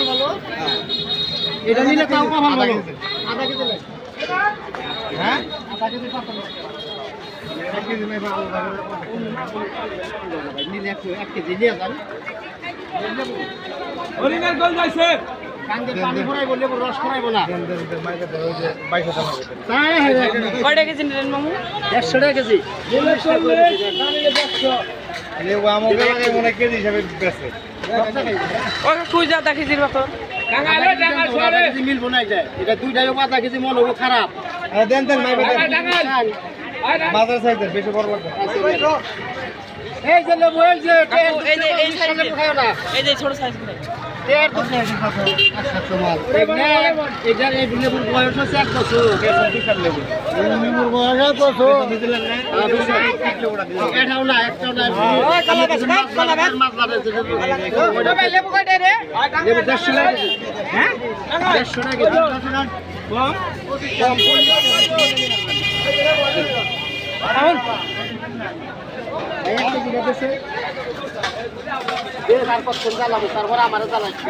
বলো এটা নিলে তাও কম বলো আধা কেজি নেই হ্যাঁ আধা কেজি কত এক কেজি নেই ভালো নিলে 1 কেজি নিয়ে যান অরিজিনাল গোল যাইছে কাঙ্গে পানি ভরাই বললে রস করাইবো না কয়টা কেজি নিলেন মামু 150 টাকা কেজি তুই যা দা কেজির মতো মিলবো না এটা দুইটাই আধা কেজি মনে হবো খারাপ দেন দেন বাজার সাইজের বেশি বড় লাগবে এই যে লেবু এই যে এই সাইজ খাও না এই যে ছোট সাইজ করে এর তো মাল এটা এই লেবুর বয়স হচ্ছে 1 বছর বিশাল লেবু লেবুর বয়স 1 বছর বুঝলেন না এটাও না একটাও না মাছ লাগে লেবু কয়টা রে লেবু 150 টাকা হ্যাঁ 150 টাকা কম এই একটা দিতে দেশে তারপর কোন জ্বালাবো তারপর আমার জ্বালাচ্ছি